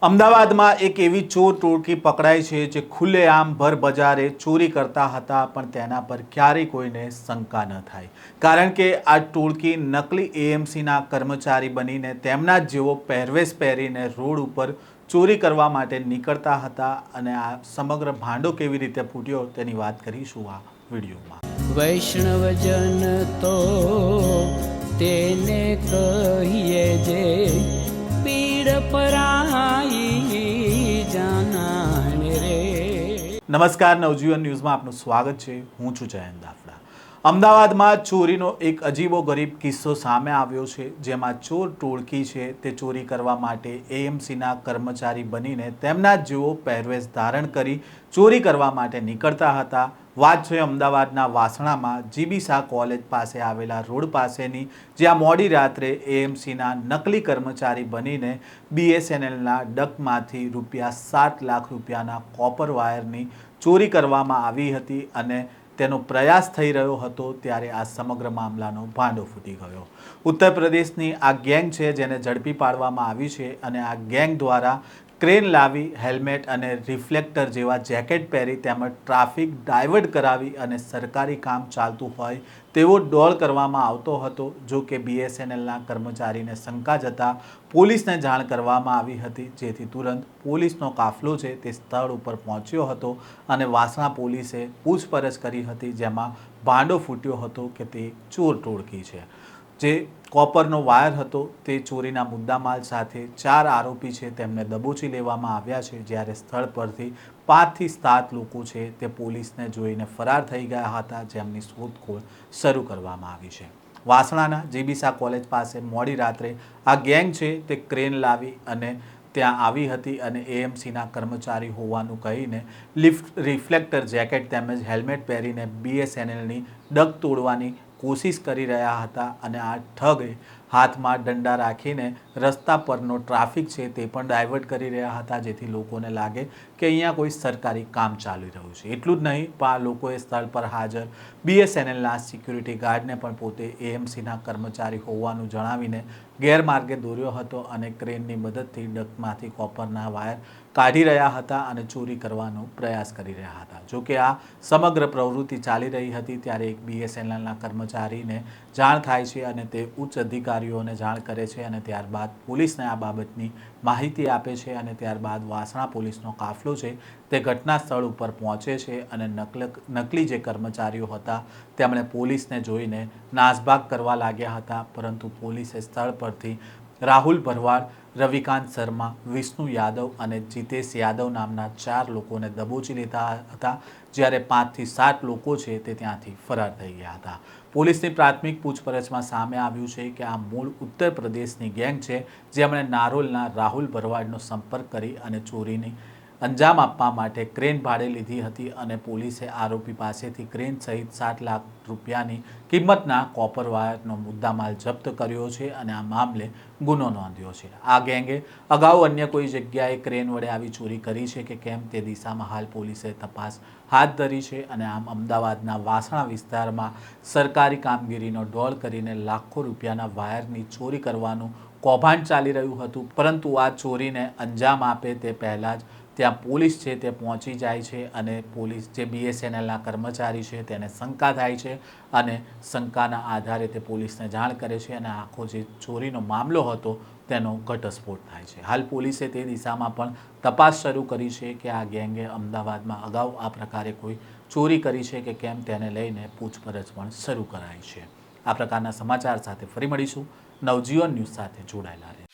અમદાવાદમાં એક એવી ચોર ટોળકી પકડાઈ છે જે ખુલ્લેઆમ ભર બજારે ચોરી કરતા હતા, પણ તેના પર ક્યારેય કોઈને શંકા ન થાય, કારણ કે આ ટોળકી નકલી એએમસીના કર્મચારી બનીને તેમના જ જેવો પહેરવેશ પહેરીને રોડ ઉપર ચોરી કરવા માટે નીકળતા હતા. અને આ સમગ્ર ભાંડો કેવી રીતે ફૂટ્યો તેની વાત કરીશું આ વિડીયોમાં. વૈષ્ણવજન તો તેને કહીએ જે પીડ પરાઈ જાનાને રે. નમસ્કાર, નવજીવન ન્યૂઝમાં આપનું સ્વાગત છે. હું છું જયંત દાફડા. અમદાવાદમાં ચોરીનો એક અજીબો ગરીબ કિસ્સો સામે આવ્યો છે, જેમાં ચોર ટોળકી છે તે ચોરી કરવા માટે એએમસીના કર્મચારી બનીને તેમના જ જેવો પહેરવેશ ધારણ કરી ચોરી કરવા માટે નીકળતા હતા. વાત છે અમદાવાદના વાસણામાં જીબી શાહ કોલેજ પાસે આવેલા રોડ પાસેની, જ્યાં મોડી રાત્રે એએમસીના નકલી કર્મચારી બનીને બીએસએનએલના ડકમાંથી ₹7 લાખ રૂપિયાના કોપર વાયરની ચોરી કરવામાં આવી હતી અને તેનો પ્રયાસ થઈ રહ્યો હતો. ત્યારે આ સમગ્ર મામલાનો ભાંડો ફૂટી ગયો. ઉત્તર પ્રદેશની આ ગેંગ છે જેને ઝડપી પાડવામાં આવી છે, અને આ ગેંગ દ્વારા ક્રેન લાવી હેલ્મેટ અને રિફ્લેક્ટર જેવા જેકેટ પહેરી તેમજ ટ્રાફિક ડાયવર્ટ કરાવી અને સરકારી કામ ચાલતું હોય તેવો ડોળ કરવામાં આવતો હતો. જો કે બીએસએનએલના કર્મચારીને શંકા જતાં પોલીસને જાણ કરવામાં આવી હતી, જેથી તુરંત પોલીસનો કાફલો છે તે સ્થળ ઉપર પહોંચ્યો હતો અને વાસણા પોલીસે પૂછપરછ કરી હતી, જેમાં ભાંડો ફૂટ્યો હતો કે તે ચોર ટોળકી છે. જે કોપરનો વાયર હતો તે ચોરીના મુદ્દામાલ સાથે 4 આરોપી છે તેમને દબોચી લેવામાં આવ્યા છે, જ્યારે સ્થળ પરથી 5 થી 7 લોકો છે તે પોલીસને જોઈને ફરાર થઈ ગયા હતા, જેમની શોધખોળ શરૂ કરવામાં આવી છે. વાસણાના જીબી શાહ કોલેજ પાસે મોડી રાત્રે આ ગેંગ છે તે ક્રેન લાવી અને ત્યાં આવી હતી અને એએમસીના કર્મચારી હોવાનું કહીને રિફ્લેક્ટર જેકેટ તેમજ હેલ્મેટ પહેરીને બીએસએનએલની ડગ તોડવાની કોશિશ કરી રહ્યા હતા. અને આ ઠગે હાથમાં ડંડા રાખીને રસ્તા પરનો ટ્રાફિક છે તે પણ ડાયવર્ટ કરી રહ્યા હતા, જેથી લોકોને લાગે કે અહીંયા કોઈ સરકારી કામ ચાલી રહ્યું છે. એટલું જ નહીં, પણ આ લોકોએ સ્થળ પર હાજર બીએસએનએલના સિક્યુરિટી ગાર્ડને પણ પોતે એએમસીના કર્મચારી હોવાનું જણાવીને ગેરમાર્ગે દોર્યો હતો અને ક્રેનની મદદથી ડકમાંથી કોપરના વાયર કાઢી રહ્યા હતા અને ચોરી કરવાનો પ્રયાસ કરી રહ્યા હતા. જોકે આ સમગ્ર પ્રવૃત્તિ ચાલી રહી હતી ત્યારે એક બીએસએનએલના કર્મચારીને જાણ થાય છે અને તે ઉચ્ચ અધિકારીઓને જાણ કરે છે, અને ત્યારબાદ પોલીસને આ બાબતની માહિતી આપે છે, અને ત્યારબાદ વાસણા પોલીસનો કાફલો છે તે ઘટના સ્થળ ઉપર પહોંચે છે અને નકલી જે કર્મચારીઓ હતા તેમણે પોલીસને જોઈને નાસભાગ કરવા લાગ્યા હતા, પરંતુ પોલીસે સ્થળ પરથી રાહુલ ભરવાડ, રવિકાંત શર્મા, વિષ્ણુ યાદવ અને જીતેશ યાદવ નામના 4 લોકોને દબોચી લીધા હતા, જ્યારે 5 થી 7 લોકો છે તે ત્યાંથી ફરાર થઈ ગયા હતા. પોલીસની પ્રાથમિક પૂછપરછમાં સામે આવ્યું છે કે આ મૂળ ઉત્તર પ્રદેશની ગેંગ છે, જેમણે નારોલના રાહુલ ભરવાડનો સંપર્ક કરી અને ચોરીની અંજામ આપવા માટે ક્રેન ભાડે લીધી હતી, અને પોલીસે આરોપી પાસેથી ક્રેન સહિત ₹7 લાખ રૂપિયાની કિંમતના કોપર વાયરનો મુદ્દામાલ જપ્ત કર્યો છે અને આ મામલે ગુનો નોંધ્યો છે. આ ગેંગે અગાઉ અન્ય કોઈ જગ્યાએ ક્રેન વડે આવી ચોરી કરી છે કે કેમ તે દિશામાં હાલ પોલીસે તપાસ હાથ ધરી છે. અને આમ અમદાવાદના વાસણા વિસ્તારમાં સરકારી કામગીરીનો ડોળ કરીને લાખો રૂપિયાના વાયરની ચોરી કરવાનું કૌભાંડ ચાલી રહ્યું હતું, પરંતુ આ ચોરીને અંજામ આપે તે પહેલાં જ ત્યાં પોલીસ છે તે પહોંચી જાય છે અને પોલીસ જે બીએસએનએલના કર્મચારી છે તેને શંકા થાય છે અને શંકાના આધારે તે પોલીસને જાણ કરે છે અને આખો જે ચોરીનો મામલો હતો તેનો ઘટસ્ફોટ થાય છે. હાલ પોલીસે તે દિશામાં પણ તપાસ શરૂ કરી છે કે આ ગેંગે અમદાવાદમાં અગાઉ આ પ્રકારે કોઈ ચોરી કરી છે કે કેમ તેને લઈને પૂછપરછ પણ શરૂ કરાઈ છે. આ પ્રકારના સમાચાર સાથે ફરી મળીશું. નવજીવન ન્યૂઝ સાથે જોડાયેલા રહે.